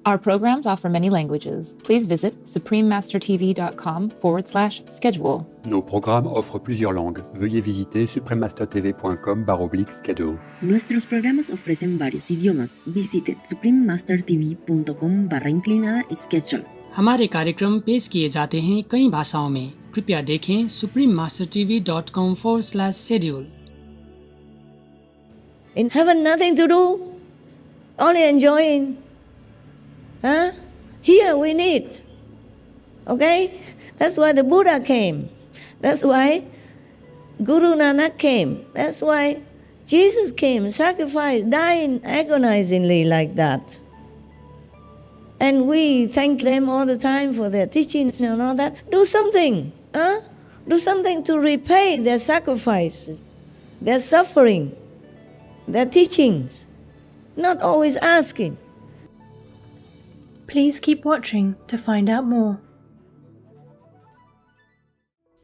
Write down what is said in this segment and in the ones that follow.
Our programs offer many languages. Please visit suprememastertv.com/schedule. Nos programmes offrent plusieurs langues. Veuillez visiter suprememastertv.com/schedule. Nuestros programas ofrecen varios idiomas. Visite suprememastertv.com/schedule. हमारे कार्यक्रम पेश किए जाते हैं कई भाषाओं में. कृपया देखें suprememastertv.com/schedule. In heaven, nothing to do, only enjoying. Here we need. Okay? That's why the Buddha came. That's why Guru Nanak came. That's why Jesus came, sacrificed, dying agonizingly like that. And we thank them all the time for their teachings and all that. Do something. Do something to repay their sacrifices, their suffering, their teachings. Not always asking. Please keep watching to find out more.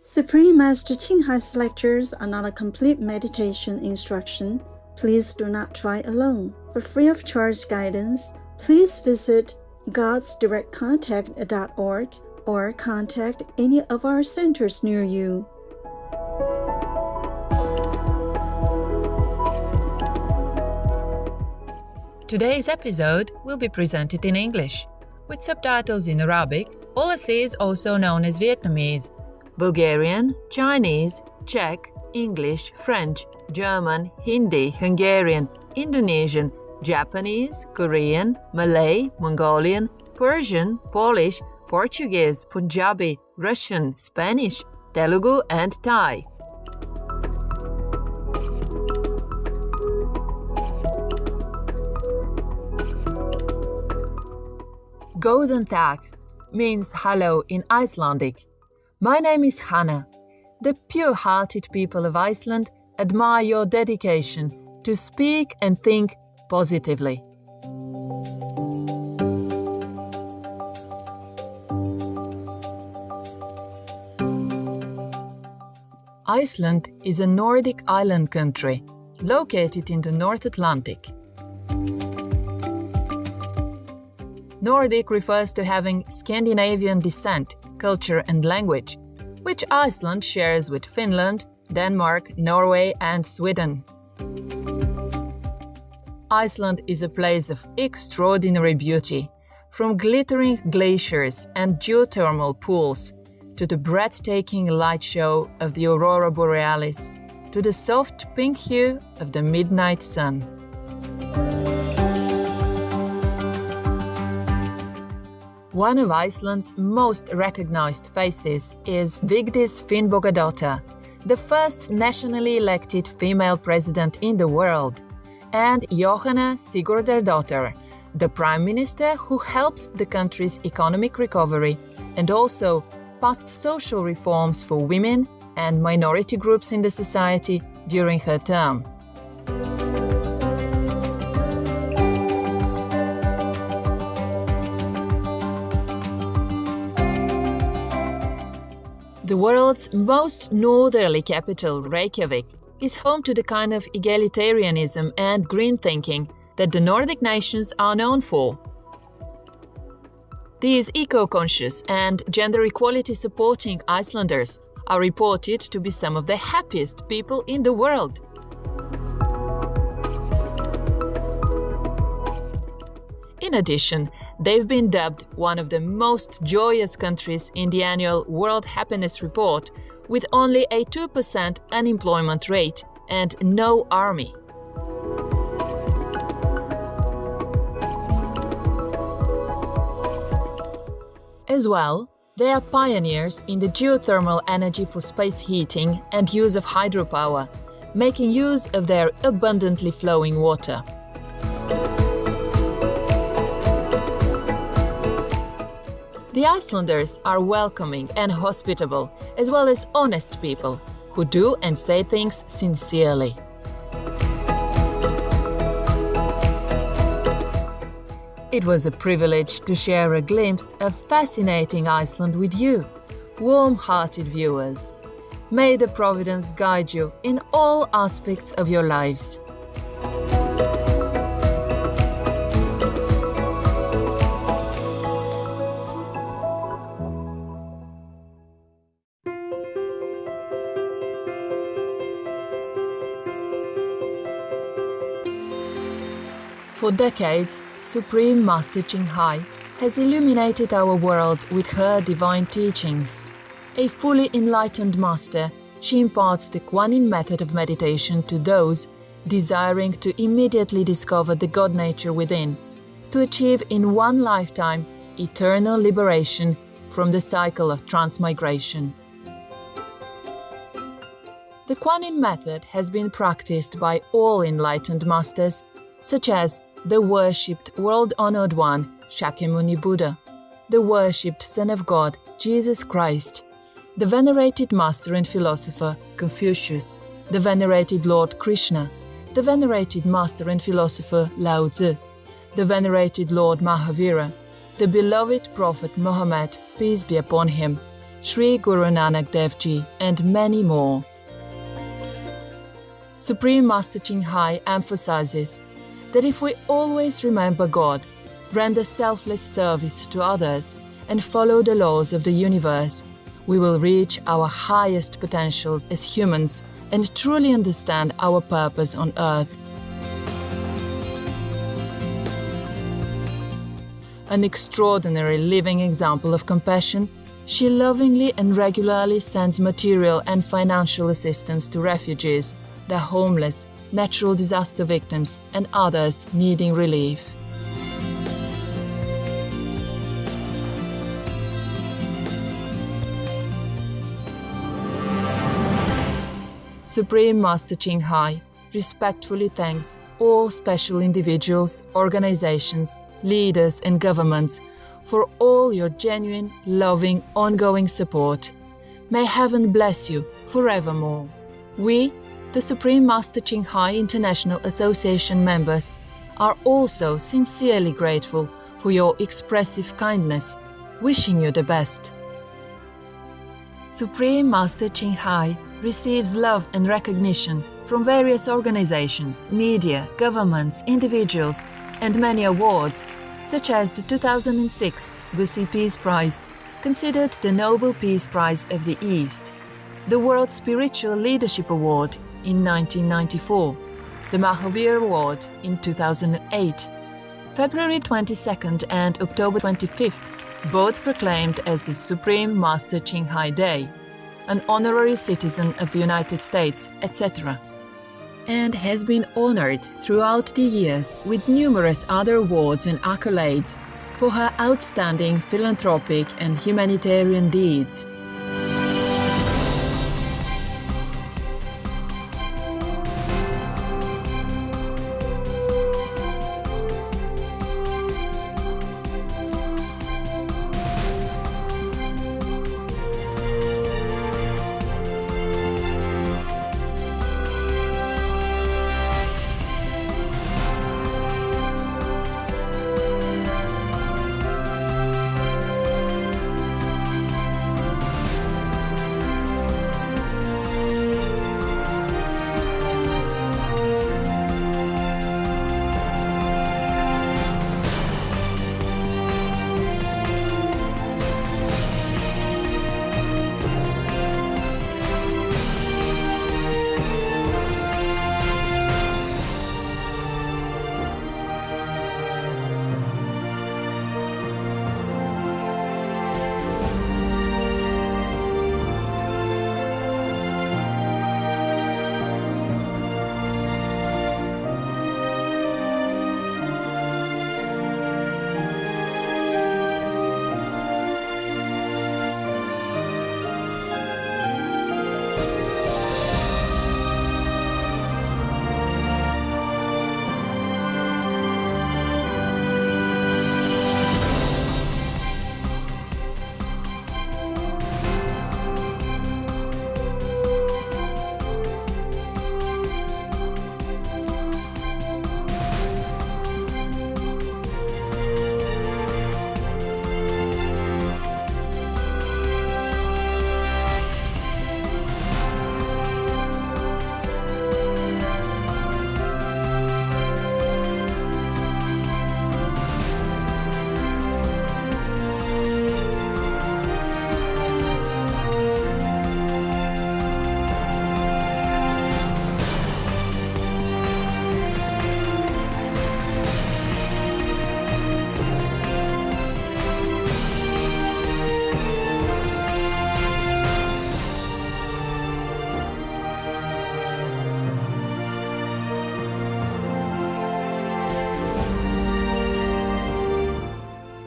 Supreme Master Ching Hai's lectures are not a complete meditation instruction. Please do not try alone. For free of charge guidance, please visit godsdirectcontact.org or contact any of our centers near you. Today's episode will be presented in English, with subtitles in Arabic, Aulasese also known as Vietnamese, Bulgarian, Chinese, Czech, English, French, German, Hindi, Hungarian, Indonesian, Japanese, Korean, Malay, Mongolian, Persian, Polish, Portuguese, Punjabi, Russian, Spanish, Telugu, and Thai. Golden Tag means hello in Icelandic. My name is Hannah. The pure-hearted people of Iceland admire your dedication to speak and think positively. Iceland is a Nordic island country located in the North Atlantic. Nordic refers to having Scandinavian descent, culture and language, which Iceland shares with Finland, Denmark, Norway and Sweden. Iceland is a place of extraordinary beauty, from glittering glaciers and geothermal pools, to the breathtaking light show of the aurora borealis, to the soft pink hue of the midnight sun. One of Iceland's most recognized faces is Vigdis Finnbogadóttir, the first nationally elected female president in the world, and Jóhanna Sigurdardóttir, the prime minister who helped the country's economic recovery and also passed social reforms for women and minority groups in the society during her term. The world's most northerly capital, Reykjavik, is home to the kind of egalitarianism and green thinking that the Nordic nations are known for. These eco-conscious and gender equality supporting Icelanders are reported to be some of the happiest people in the world. In addition, they've been dubbed one of the most joyous countries in the annual World Happiness Report, with only a 2% unemployment rate and no army. As well, they are pioneers in the geothermal energy for space heating and use of hydropower, making use of their abundantly flowing water. The Icelanders are welcoming and hospitable, as well as honest people who do and say things sincerely. It was a privilege to share a glimpse of fascinating Iceland with you, warm-hearted viewers. May the Providence guide you in all aspects of your lives. For decades, Supreme Master Ching Hai has illuminated our world with her divine teachings. A fully enlightened master, she imparts the Kuan-Yin method of meditation to those desiring to immediately discover the God nature within, to achieve in one lifetime eternal liberation from the cycle of transmigration. The Kuan-Yin method has been practiced by all enlightened masters, such as the worshipped world-honored one, Shakyamuni Buddha, the worshipped Son of God, Jesus Christ, the venerated master and philosopher, Confucius, the venerated Lord Krishna, the venerated master and philosopher, Lao Tzu, the venerated Lord Mahavira, the beloved Prophet Muhammad, peace be upon him, Sri Guru Nanak Dev Ji, and many more. Supreme Master Ching Hai emphasizes that if we always remember God, render selfless service to others, and follow the laws of the universe, we will reach our highest potentials as humans and truly understand our purpose on earth. An extraordinary living example of compassion, she lovingly and regularly sends material and financial assistance to refugees, the homeless, natural disaster victims, and others needing relief. Supreme Master Ching Hai respectfully thanks all special individuals, organizations, leaders, and governments for all your genuine, loving, ongoing support. May heaven bless you forevermore. We, the Supreme Master Ching Hai International Association members, are also sincerely grateful for your expressive kindness, wishing you the best. Supreme Master Ching Hai receives love and recognition from various organizations, media, governments, individuals, and many awards, such as the 2006 Gusi Peace Prize, considered the Nobel Peace Prize of the East, the World Spiritual Leadership Award in 1994, the Mahavir Award in 2008, February 22nd and October 25th, both proclaimed as the Supreme Master Ching Hai Day, an honorary citizen of the United States, etc., and has been honored throughout the years with numerous other awards and accolades for her outstanding philanthropic and humanitarian deeds.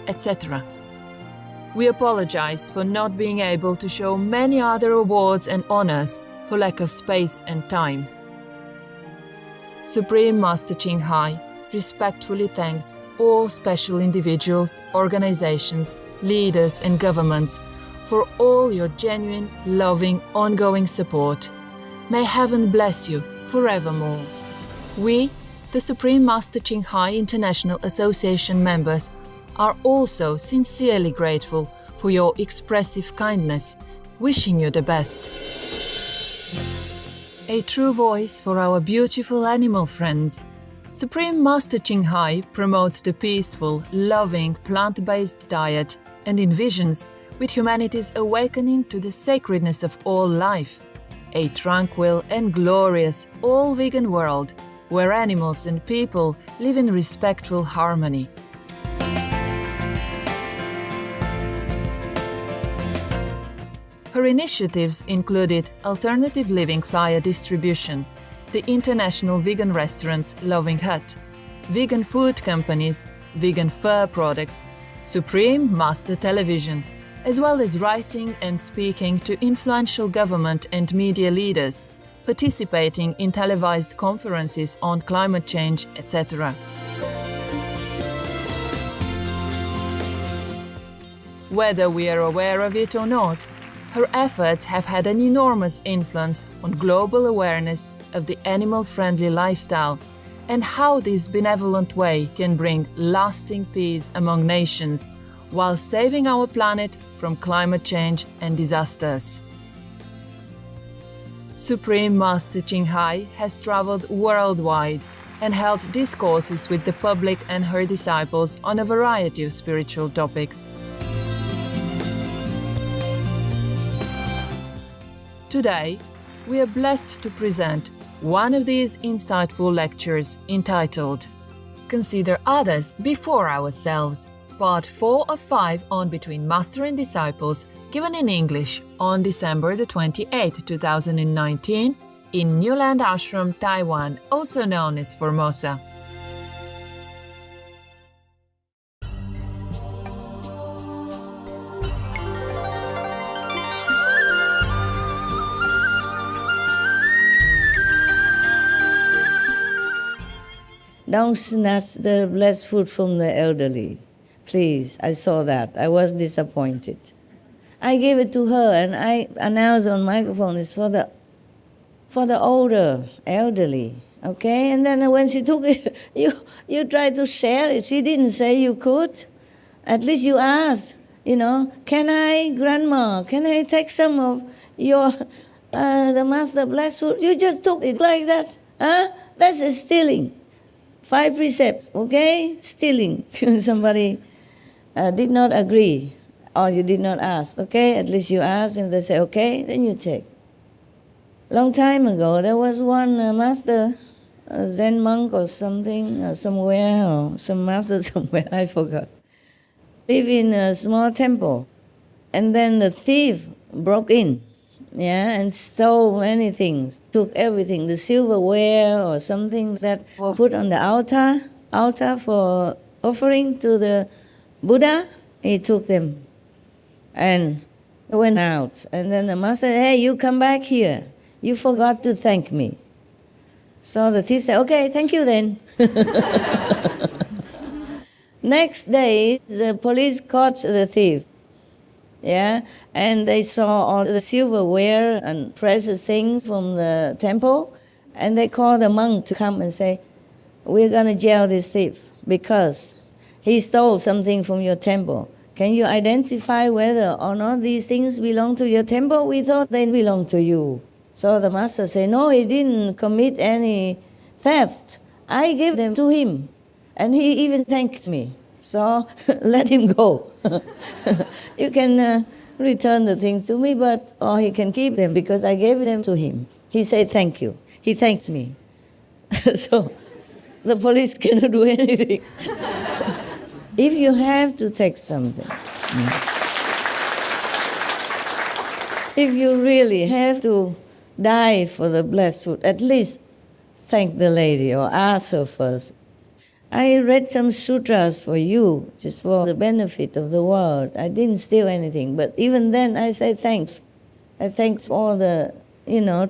etc. We apologize for not being able to show many other awards and honors for lack of space and time. Supreme Master Ching Hai respectfully thanks all special individuals, organizations, leaders and governments for all your genuine, loving, ongoing support. May heaven bless you forevermore. We, the Supreme Master Ching Hai International Association members, are also sincerely grateful for your expressive kindness, wishing you the best. A true voice for our beautiful animal friends, Supreme Master Ching Hai promotes the peaceful, loving, plant-based diet and envisions with humanity's awakening to the sacredness of all life, a tranquil and glorious all-vegan world where animals and people live in respectful harmony. Her initiatives included alternative living flyer distribution, the international vegan restaurants Loving Hut, vegan food companies, vegan fur products, Supreme Master Television, as well as writing and speaking to influential government and media leaders, participating in televised conferences on climate change, etc. Whether we are aware of it or not, her efforts have had an enormous influence on global awareness of the animal-friendly lifestyle and how this benevolent way can bring lasting peace among nations while saving our planet from climate change and disasters. Supreme Master Ching Hai has traveled worldwide and held discourses with the public and her disciples on a variety of spiritual topics. Today, we are blessed to present one of these insightful lectures entitled Consider Others Before Ourselves, Part 4 of 5 on Between Master and Disciples, given in English on December the 28th, 2019 in Newland Ashram, Taiwan, also known as Formosa. Don't snatch the blessed food from the elderly. Please, I saw that. I was disappointed. I gave it to her and I announced on microphone it's for the older, elderly. Okay? And then when she took it, you tried to share it. She didn't say you could. At least you asked, can I, Grandma, can I take some of your, the Master blessed food? You just took it like that. Huh? That's stealing. 5 precepts, okay? Stealing. Somebody did not agree or you did not ask, okay? At least you ask and they say, okay, then you take. Long time ago, there was one master, a Zen monk or something, somewhere, or some master somewhere, I forgot. Live in a small temple. And then the thief broke in. And stole many things, took everything, the silverware or some things that were put on the altar for offering to the Buddha. He took them and went out. And then the master said, hey, you come back here. You forgot to thank me. So the thief said, okay, thank you then. Next day, the police caught the thief. And they saw all the silverware and precious things from the temple, and they called the monk to come and say, we're going to jail this thief because he stole something from your temple. Can you identify whether or not these things belong to your temple? We thought they belong to you. So the master said, no, he didn't commit any theft. I gave them to him, and he even thanked me. So let him go. You can return the things to me, or he can keep them because I gave them to him. He said thank you. He thanked me. So the police cannot do anything. If you have to take something, if you really have to die for the blessed food, at least thank the lady or ask her first. I read some sutras for you, just for the benefit of the world. I didn't steal anything, but even then I say thanks. I thank all the,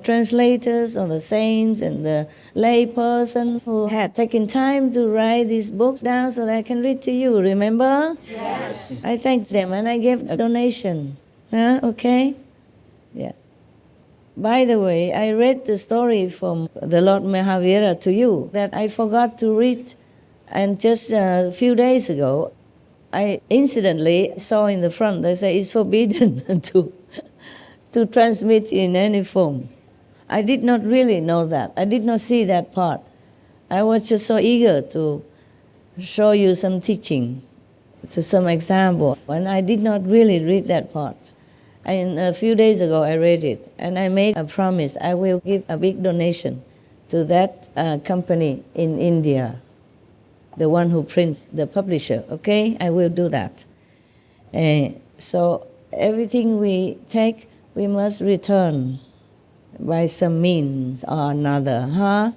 translators, all the saints and the lay persons who had taken time to write these books down so that I can read to you, remember? Yes. I thanked them and I gave a donation. Okay? Yeah. By the way, I read the story from the Lord Mahavira to you that I forgot to read. And just a few days ago, I incidentally saw in the front, they say it's forbidden to transmit in any form. I did not really know that. I did not see that part. I was just so eager to show you some teaching, to some examples, and I did not really read that part. And a few days ago, I read it, and I made a promise. I will give a big donation to that company in India, the one who prints, the publisher, okay? I will do that. So everything we take, we must return by some means or another,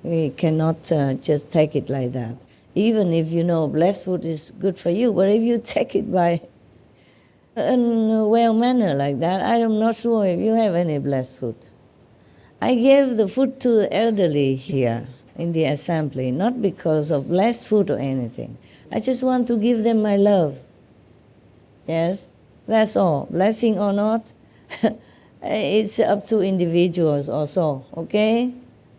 We cannot just take it like that. Even if blessed food is good for you, but if you take it by a well manner like that, I am not sure if you have any blessed food. I gave the food to the elderly here in the assembly, not because of blessed food or anything. I just want to give them my love. Yes, that's all. Blessing or not, it's up to individuals also, okay?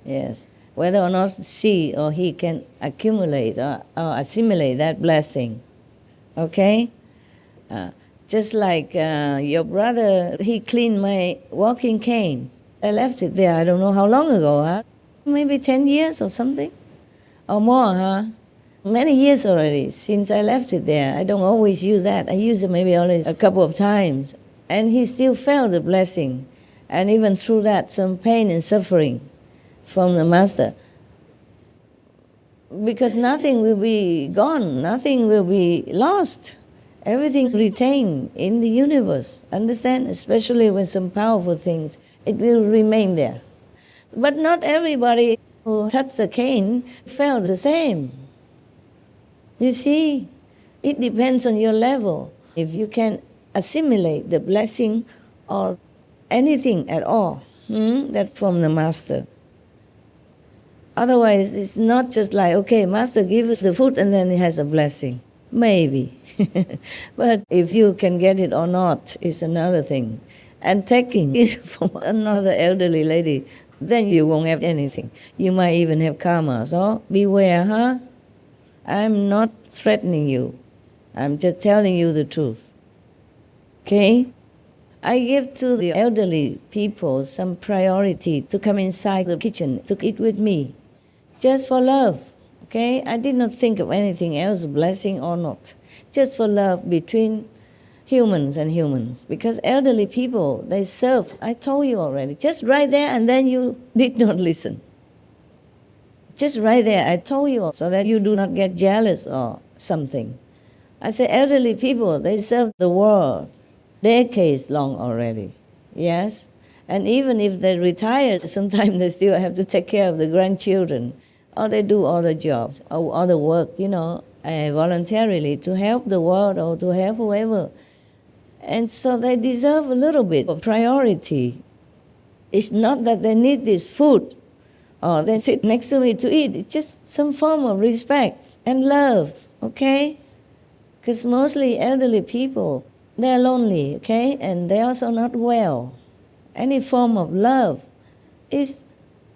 Yes, whether or not she or he can accumulate or assimilate that blessing, okay? Just like your brother, he cleaned my walking cane. I left it there, I don't know how long ago, Maybe 10 years or something, or more, Many years already since I left it there. I don't always use that. I use it maybe only a couple of times. And he still felt the blessing. And even through that, some pain and suffering from the Master. Because nothing will be gone, nothing will be lost. Everything's retained in the universe. Understand? Especially when some powerful things, it will remain there. But not everybody who touched the cane felt the same. You see, it depends on your level. If you can assimilate the blessing or anything at all, that's from the Master. Otherwise, it's not just like, okay, Master give us the food and then he has a blessing. Maybe. But if you can get it or not is another thing. And taking it from another elderly lady, then you won't have anything. You might even have karma. So beware, I'm not threatening you. I'm just telling you the truth. Okay? I give to the elderly people some priority to come inside the kitchen to eat with me. Just for love. Okay? I did not think of anything else, blessing or not. Just for love between humans and humans. Because elderly people, they serve. I told you already. Just right there, and then you did not listen. Just right there, I told you so that you do not get jealous or something. I say elderly people, they serve the world decades long already. Yes? And even if they retire, sometimes they still have to take care of the grandchildren. Or they do other jobs, or other work, voluntarily to help the world or to help whoever. And so they deserve a little bit of priority. It's not that they need this food or they sit next to me to eat. It's just some form of respect and love, okay? Because mostly elderly people, they're lonely, okay? And they're also not well. Any form of love is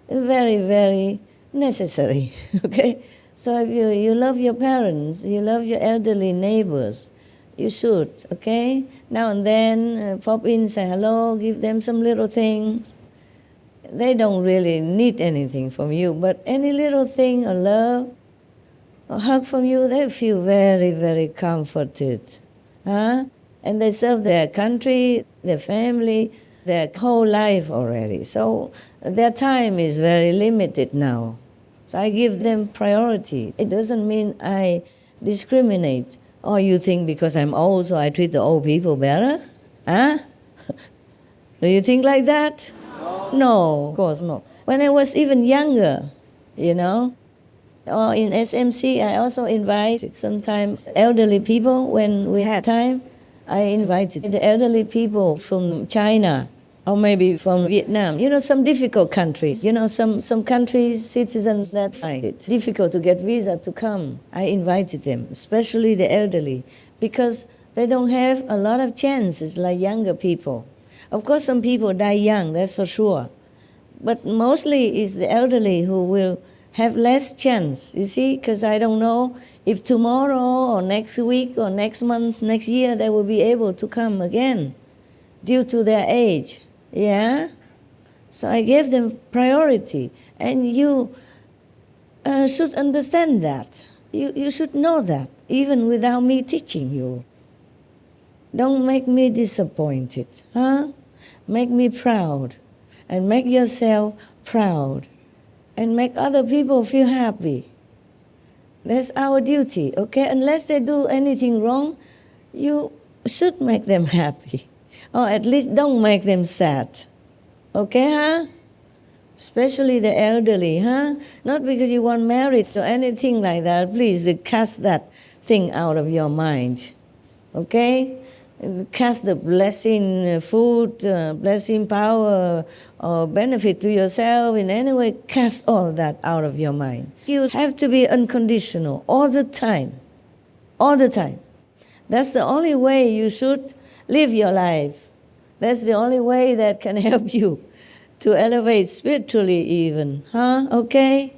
very, very necessary, okay? So if you love your parents, you love your elderly neighbors, you should, okay? Now and then, pop in, say hello, give them some little things. They don't really need anything from you, but any little thing, a love, a hug from you, they feel very, very comforted. And they serve their country, their family, their whole life already. So their time is very limited now. So I give them priority. It doesn't mean I discriminate. Or you think because I'm old, so I treat the old people better? Do you think like that? No, of course not. When I was even younger, Or in SMC, I also invite sometimes elderly people when we had time. I invited the elderly people from China or maybe from Vietnam, some difficult countries. Some countries, citizens that find it difficult to get visa to come. I invited them, especially the elderly, because they don't have a lot of chances like younger people. Of course, some people die young, that's for sure. But mostly it's the elderly who will have less chance, you see, because I don't know if tomorrow or next week or next month, next year, they will be able to come again due to their age, yeah? So I gave them priority, and you should understand that. You should know that, even without me teaching you. Don't make me disappointed, huh? Make me proud, and make yourself proud, and make other people feel happy. That's our duty, okay? Unless they do anything wrong, you should make them happy. Or at least don't make them sad. Okay, huh? Especially the elderly, huh? Not because you want marriage or anything like that. Please cast that thing out of your mind. Okay? Cast the blessing food, blessing power, or benefit to yourself in any way. Cast all that out of your mind. You have to be unconditional all the time. All the time. That's the only way you should live your life. That's the only way that can help you to elevate spiritually even. Huh? Okay?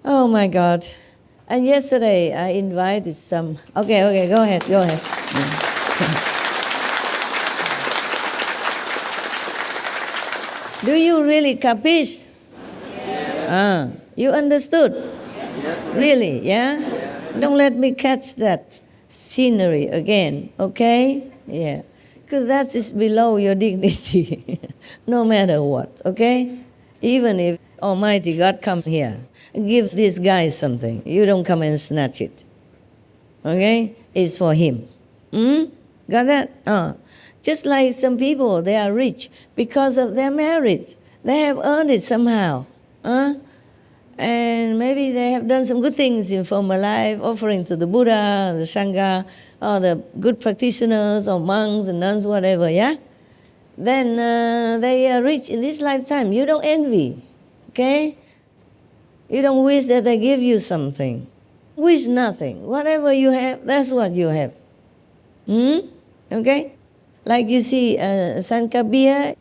Oh my God. And yesterday I invited some... Okay, go ahead. Do you really capish? Yes. You understood? Yes. Really, yeah? Don't let me catch that scenery again, okay? Yeah. Because that is below your dignity, no matter what, okay? Even if Almighty God comes here and gives this guy something, you don't come and snatch it, okay? It's for him. Got that? Just like some people, they are rich because of their merit. They have earned it somehow. And maybe they have done some good things in former life, offering to the Buddha, the Sangha, or the good practitioners, or monks and nuns, whatever, yeah? Then they are rich in this lifetime. You don't envy, okay? You don't wish that they give you something. Wish nothing. Whatever you have, that's what you have. Okay? Like you see, Sankabir,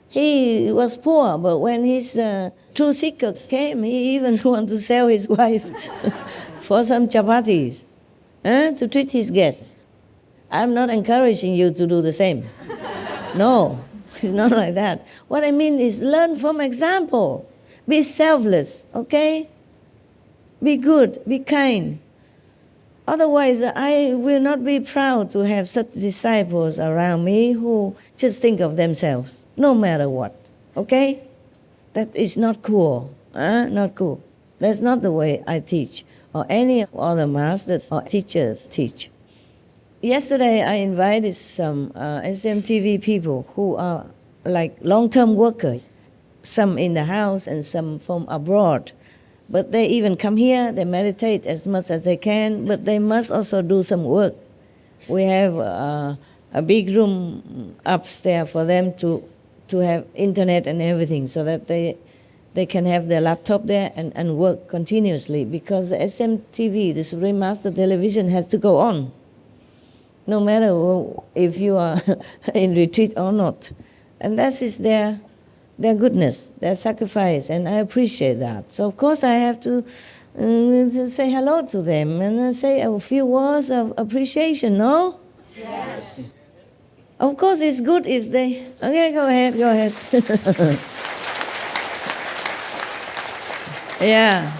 he was poor, but when his true seeker came, he even wanted to sell his wife for some chapatis to treat his guests. I'm not encouraging you to do the same. No, it's not like that. What I mean is learn from example. Be selfless, okay? Be good, be kind. Otherwise, I will not be proud to have such disciples around me who just think of themselves, no matter what, okay? That is not cool, not cool. That's not the way I teach, or any other masters or teachers teach. Yesterday, I invited some SMTV people who are like long-term workers, some in the house and some from abroad. But they even come here, they meditate as much as they can, but they must also do some work. We have a big room upstairs for them to have internet and everything so that they can have their laptop there and work continuously, because the SMTV, the Supreme Master Television, has to go on, no matter if you are in retreat or not. And that is their goodness, their sacrifice, and I appreciate that. So of course I have to say hello to them and say a few words of appreciation, no? Yes. Of course it's good if they... Okay, go ahead. Yeah,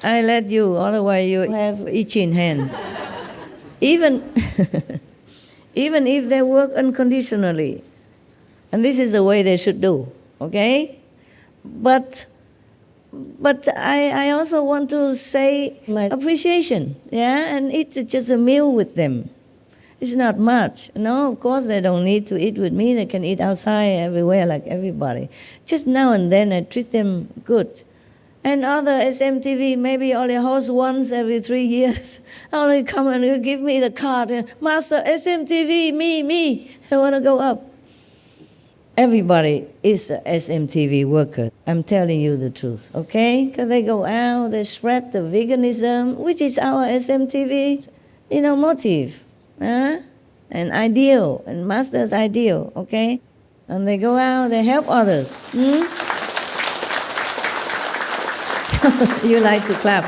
I let you, otherwise you have itching hands. Even if they work unconditionally, and this is the way they should do. Okay? But I also want to say my appreciation, yeah? And eat just a meal with them. It's not much. No, of course they don't need to eat with me. They can eat outside everywhere like everybody. Just now and then I treat them good. And other SMTV maybe only host once every 3 years. Only come and give me the card. Master, SMTV, me, I want to go up. Everybody is a SMTV worker. I'm telling you the truth, okay? Because they go out, they spread the veganism, which is our SMTV, motive, and ideal, and master's ideal, okay? And they go out, they help others. You like to clap,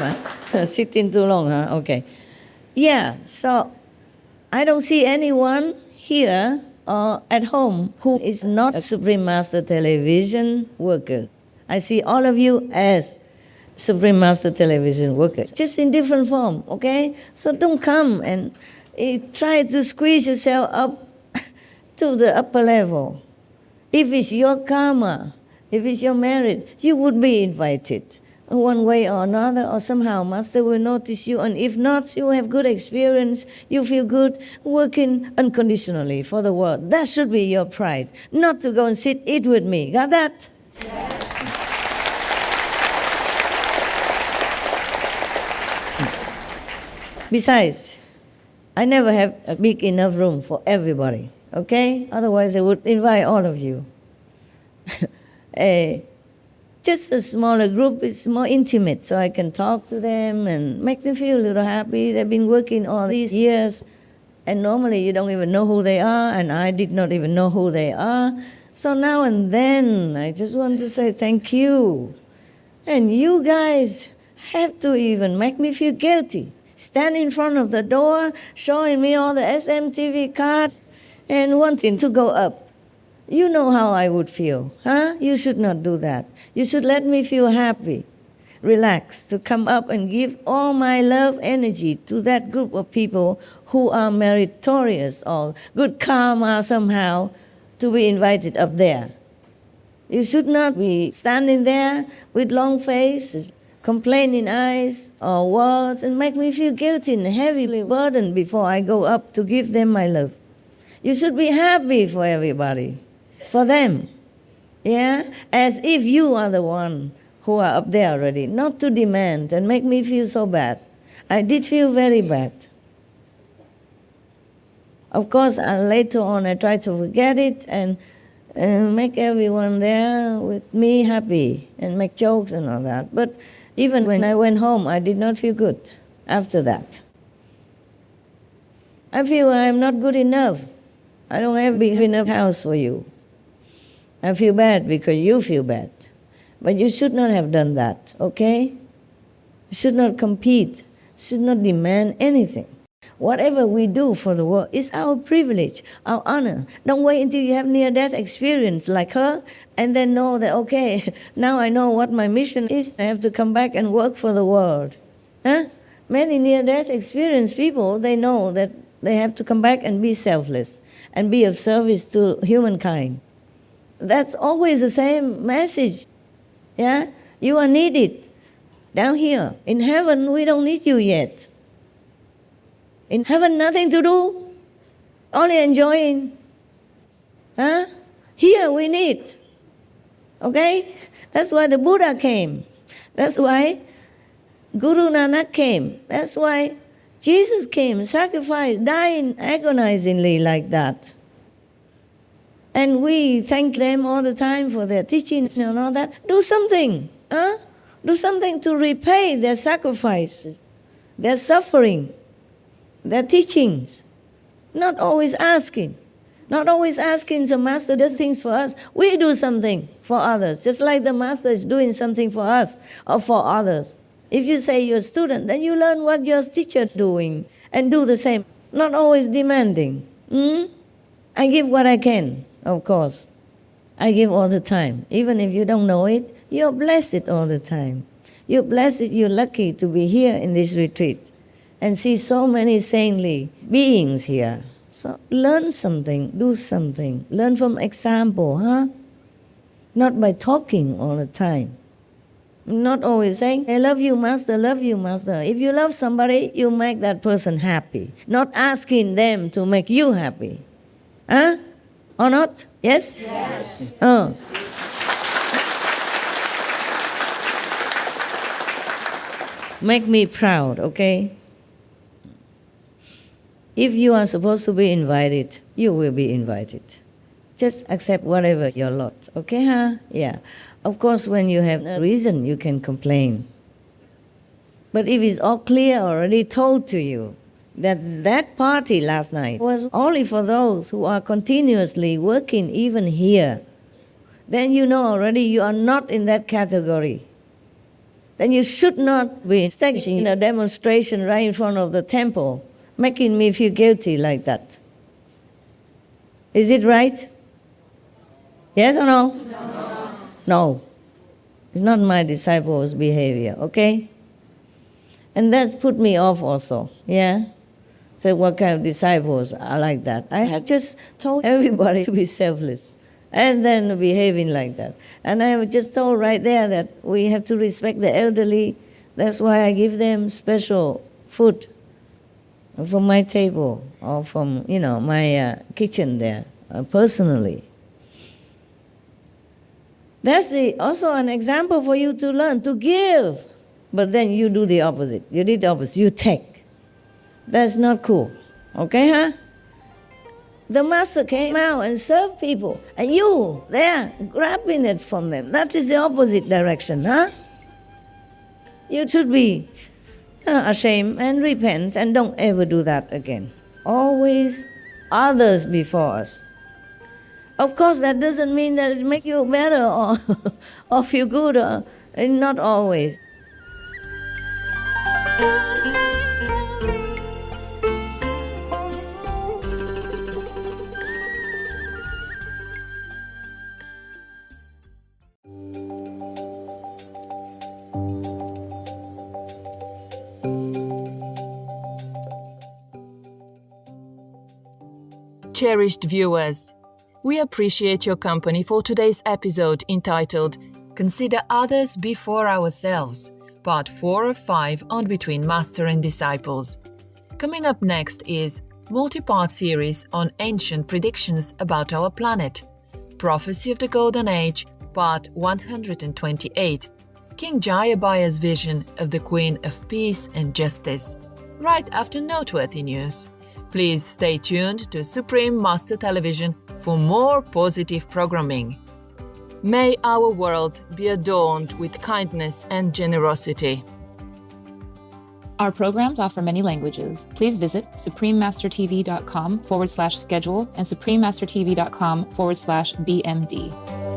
huh? Sitting too long, huh? Okay. Yeah, so I don't see anyone here or at home who is not a Supreme Master Television worker. I see all of you as Supreme Master Television workers, just in different form, okay? So don't come and try to squeeze yourself up to the upper level. If it's your karma, if it's your merit, you would be invited. One way or another, or somehow Master will notice you, and if not, you have good experience, you feel good working unconditionally for the world. That should be your pride, not to go and eat with me. Got that? Yes. Besides, I never have a big enough room for everybody, okay? Otherwise, I would invite all of you. Just a smaller group is more intimate, so I can talk to them and make them feel a little happy. They've been working all these years, and normally you don't even know who they are, and I did not even know who they are. So now and then, I just want to say thank you. And you guys have to even make me feel guilty. Stand in front of the door, showing me all the SMTV cards, and wanting to go up. You know how I would feel, huh? You should not do that. You should let me feel happy, relaxed, to come up and give all my love energy to that group of people who are meritorious or good karma somehow to be invited up there. You should not be standing there with long faces, complaining eyes or words, and make me feel guilty and heavily burdened before I go up to give them my love. You should be happy for everybody. For them, yeah? As if you are the one who are up there already, not to demand and make me feel so bad. I did feel very bad. Of course, later on I tried to forget it and make everyone there with me happy and make jokes and all that. But even when I went home, I did not feel good after that. I feel I'm not good enough. I don't have a big enough house for you. I feel bad because you feel bad. But you should not have done that, okay? You should not compete, should not demand anything. Whatever we do for the world is our privilege, our honor. Don't wait until you have near-death experience like her and then know that, okay, now I know what my mission is. I have to come back and work for the world. Huh? Many near-death experienced people, they know that they have to come back and be selfless and be of service to humankind. That's always the same message. Yeah? You are needed down here. In heaven, we don't need you yet. In heaven, nothing to do, only enjoying. Huh? Here, we need. Okay? That's why the Buddha came. That's why Guru Nanak came. That's why Jesus came, sacrificed, dying agonizingly like that. And we thank them all the time for their teachings and all that. Do something, huh? Do something to repay their sacrifices, their suffering, their teachings. Not always asking. Not always asking the Master does things for us. We do something for others, just like the Master is doing something for us or for others. If you say you're a student, then you learn what your teacher's doing and do the same. Not always demanding. I give what I can. Of course, I give all the time. Even if you don't know it, you're blessed all the time. You're blessed, you're lucky to be here in this retreat and see so many saintly beings here. So learn something, do something. Learn from example, huh? Not by talking all the time. Not always saying, I love you, Master, love you, Master. If you love somebody, you make that person happy. Not asking them to make you happy. Huh? Or not? Yes? Yes. Oh. make me proud, okay? If you are supposed to be invited, you will be invited. Just accept whatever your lot, okay, huh? Yeah. Of course, when you have a reason, you can complain. But if it's all clear, already told to you, that party last night was only for those who are continuously working even here, then you know already you are not in that category. Then you should not be staging a demonstration right in front of the temple, making me feel guilty like that. Is it right? Yes or no? No. It's not my disciples' behavior, okay? And that's put me off also, yeah? So what kind of disciples are like that? I had just told everybody to be selfless and then behaving like that. And I was just told right there that we have to respect the elderly. That's why I give them special food from my table or from, my kitchen there, personally. That's also an example for you to learn, to give. But then you do the opposite. You did the opposite. You take. That's not cool. Okay, huh? The master came out and served people. And you, there, grabbing it from them. That is the opposite direction, huh? You should be ashamed and repent and don't ever do that again. Always others before us. Of course, that doesn't mean that it makes you better or feel good. Not always. Cherished viewers, we appreciate your company for today's episode entitled Consider Others Before Ourselves, Part 4 of 5 on Between Master and Disciples. Coming up next is multi-part series on ancient predictions about our planet, Prophecy of the Golden Age, Part 128, King Jayabaya's vision of the Queen of Peace and Justice, right after noteworthy news. Please stay tuned to Supreme Master Television for more positive programming. May our world be adorned with kindness and generosity. Our programs offer many languages. Please visit suprememastertv.com/schedule and suprememastertv.com/BMD.